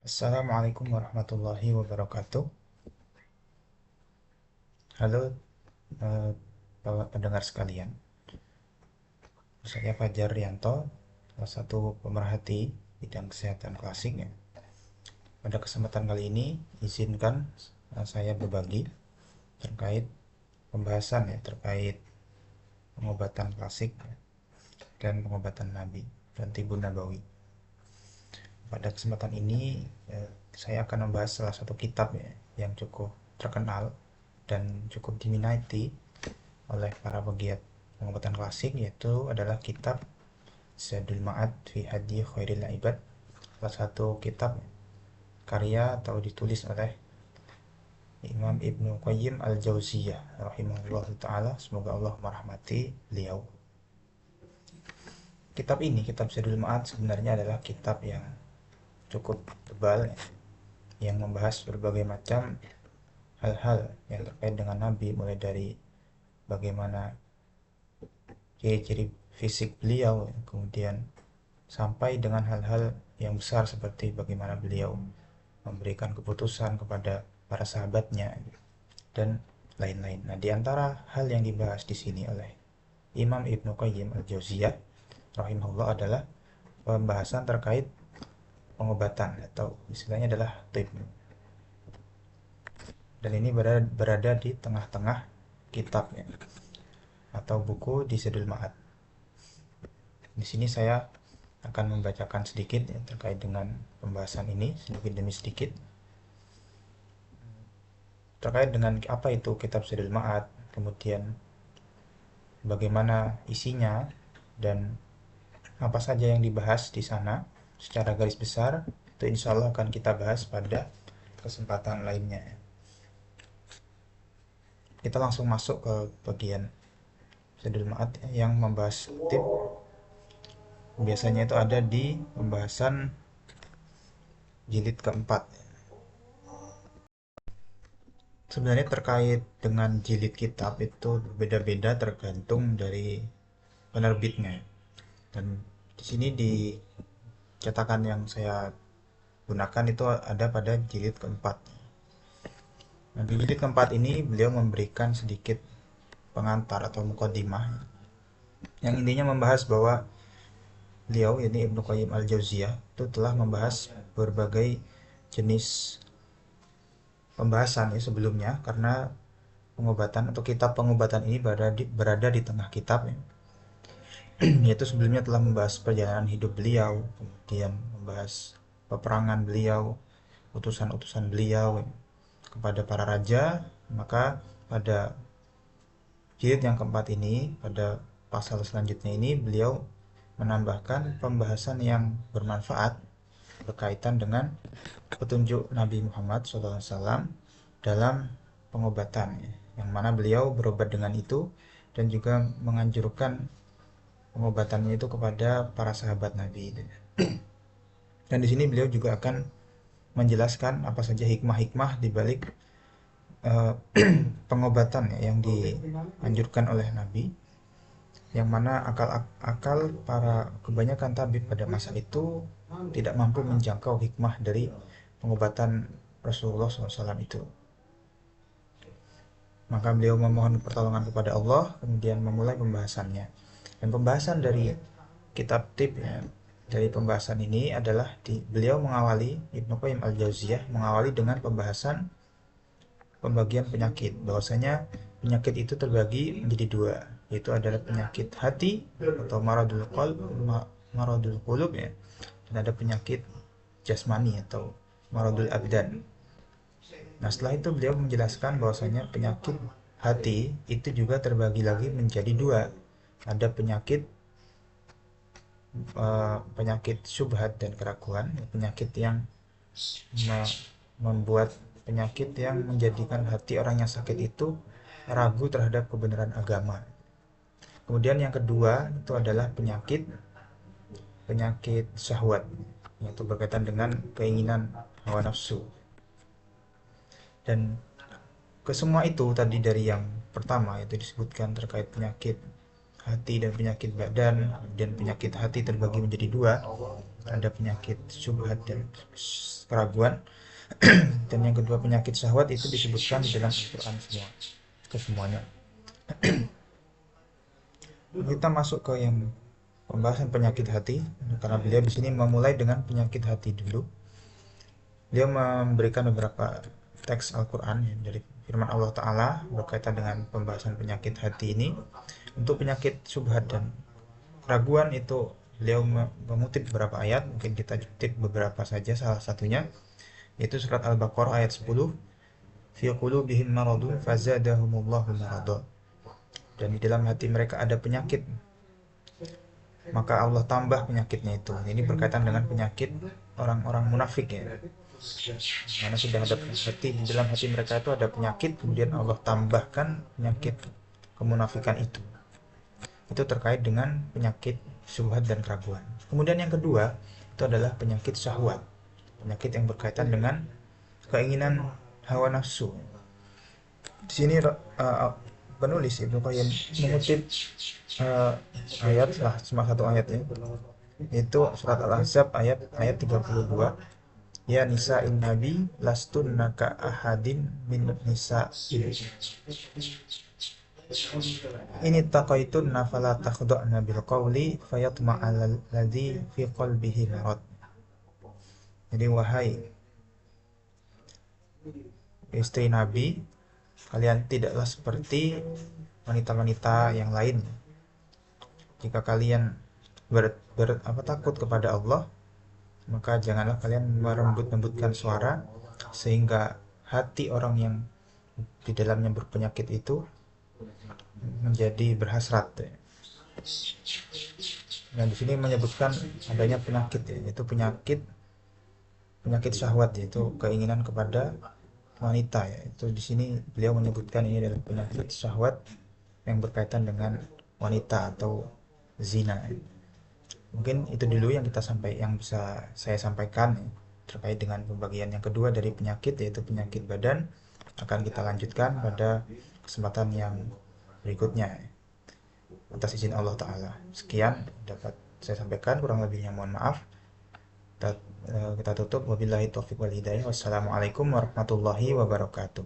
Assalamualaikum warahmatullahi wabarakatuh. Halo eh, Bapak pendengar sekalian. Saya Fajar Rianto, salah satu pemerhati bidang kesehatan klasik ya. Pada kesempatan kali ini, izinkan saya berbagi terkait pembahasan ya terkait pengobatan klasik ya, dan pengobatan Nabi dan Tibun Nabawi. Pada kesempatan ini, saya akan membahas salah satu kitab ya, yang cukup terkenal dan cukup diminati oleh para pegiat pengobatan klasik, yaitu adalah kitab Zadul Ma'ad fi Hadi Khairil Ibad, salah satu kitab karya atau ditulis oleh Imam Ibnu Qayyim Al-Jauziyah rahimahullah taala, semoga Allah merahmati beliau. Kitab ini, kitab Zadul Ma'ad, sebenarnya adalah kitab yang cukup tebal ya, yang membahas berbagai macam hal-hal yang terkait dengan Nabi, mulai dari bagaimana ciri-ciri fisik beliau, kemudian sampai dengan hal-hal yang besar seperti bagaimana beliau memberikan keputusan kepada para sahabatnya dan lain-lain. Nah, di antara hal yang dibahas di sini oleh Imam Ibnu Qayyim Al-Jauziyah rahimahullah adalah pembahasan terkait pengobatan atau istilahnya adalah tib. Dan ini berada di tengah-tengah kitabnya atau buku di Zadul Ma'ad. Di sini saya akan membacakan sedikit ya, terkait dengan pembahasan ini sedikit demi sedikit terkait dengan apa itu kitab Zadul Ma'ad, kemudian bagaimana isinya dan apa saja yang dibahas di sana secara garis besar. Itu insya Allah akan kita bahas pada kesempatan lainnya. Kita langsung masuk ke bagian Zadul Ma'ad yang membahas tip. Biasanya itu ada di pembahasan jilid keempat. Sebenarnya terkait dengan jilid kitab itu beda-beda tergantung dari penerbitnya. Dan di sini di cetakan yang saya gunakan itu ada pada jilid keempat. Nah, di jilid keempat ini beliau memberikan sedikit pengantar atau mukadimah yang intinya membahas bahwa beliau, ini Ibnu Qayyim Al-Jauziyah, itu telah membahas berbagai jenis pembahasan ya sebelumnya, karena pengobatan atau kitab pengobatan ini berada di tengah kitab ya. Yaitu sebelumnya telah membahas perjalanan hidup beliau, kemudian membahas peperangan beliau, utusan-utusan beliau kepada para raja. Maka pada jilid yang keempat ini, pada pasal selanjutnya ini, beliau menambahkan pembahasan yang bermanfaat berkaitan dengan petunjuk Nabi Muhammad SAW dalam pengobatan, yang mana beliau berobat dengan itu dan juga menganjurkan pengobatannya itu kepada para sahabat Nabi. Dan di sini beliau juga akan menjelaskan apa saja hikmah-hikmah di balik pengobatan yang dianjurkan oleh Nabi, yang mana akal para kebanyakan tabib pada masa itu tidak mampu menjangkau hikmah dari pengobatan Rasulullah SAW itu. Maka beliau memohon pertolongan kepada Allah, kemudian memulai pembahasannya. Dan pembahasan dari kitab tib ya, dari pembahasan ini adalah beliau mengawali, Ibnu Qayyim Al-Jauziyah mengawali dengan pembahasan pembagian penyakit, bahwasanya penyakit itu terbagi menjadi dua, yaitu adalah penyakit hati atau maradul qulub ya, dan ada penyakit jasmani atau maradul abdan. Nah, setelah itu beliau menjelaskan bahwasanya penyakit hati itu juga terbagi lagi menjadi dua. Ada penyakit syubhat dan keraguan, penyakit yang membuat penyakit yang menjadikan hati orang yang sakit itu ragu terhadap kebenaran agama. Kemudian yang kedua itu adalah penyakit syahwat, yaitu berkaitan dengan keinginan hawa nafsu. Dan kesemua itu tadi, dari yang pertama itu disebutkan terkait penyakit hati dan penyakit badan, dan penyakit hati terbagi menjadi dua. ada penyakit syubhat dan keraguan. Dan yang kedua penyakit syahwat itu disebutkan di dalam Al-Quran semua, kesemuanya. Kita masuk ke yang pembahasan penyakit hati, karena beliau di sini memulai dengan penyakit hati dulu. Dia memberikan beberapa teks Al-Quran ya, dari firman Allah Ta'ala berkaitan dengan pembahasan penyakit hati ini. Untuk penyakit syubhat dan keraguan itu beliau mengutip beberapa ayat, mungkin kita kutip beberapa saja. Salah satunya yaitu surat Al-Baqarah ayat 10, fi qulubihim maradun fazadahumullahu marada. Dan di dalam hati mereka ada penyakit, maka Allah tambah penyakitnya itu. Ini berkaitan dengan penyakit orang-orang munafik ya. Mana sudah ada hati, di dalam hati mereka itu ada penyakit, kemudian Allah tambahkan penyakit kemunafikan itu. Itu terkait dengan penyakit syubhat dan keraguan. Kemudian yang kedua itu adalah penyakit syahwat, penyakit yang berkaitan dengan keinginan hawa nafsu. Di sini penulis Ibnu Qayyim mengutip ayat lah, cuma satu ayat ya, itu surat Al-Ahzab ayat 32. Ya nisa in nabi lastunna ka ahadin min nisa ini taqaitun nafala takhda'na bil qawli fayatma'al ladzi fi qalbihi marad. Jadi wahai istri Nabi, kalian tidaklah seperti wanita-wanita yang lain. Jika kalian takut kepada Allah, maka janganlah kalian merembut-rembutkan suara sehingga hati orang yang di dalamnya berpenyakit itu menjadi berhasrat. Nah, di sini menyebutkan adanya penyakit ya, yaitu penyakit syahwat, yaitu keinginan kepada wanita ya. Itu di sini beliau menyebutkan ini adalah penyakit syahwat yang berkaitan dengan wanita atau zina. Mungkin itu dulu yang bisa saya sampaikan ya, terkait dengan pembagian yang kedua dari penyakit, yaitu penyakit badan. Akan kita lanjutkan pada kesempatan yang berikutnya ya, atas izin Allah Ta'ala. Sekian dapat saya sampaikan, kurang lebihnya mohon maaf. Kita tutup, wabillahi taufiq wal hidayah. Wassalamualaikum warahmatullahi wabarakatuh.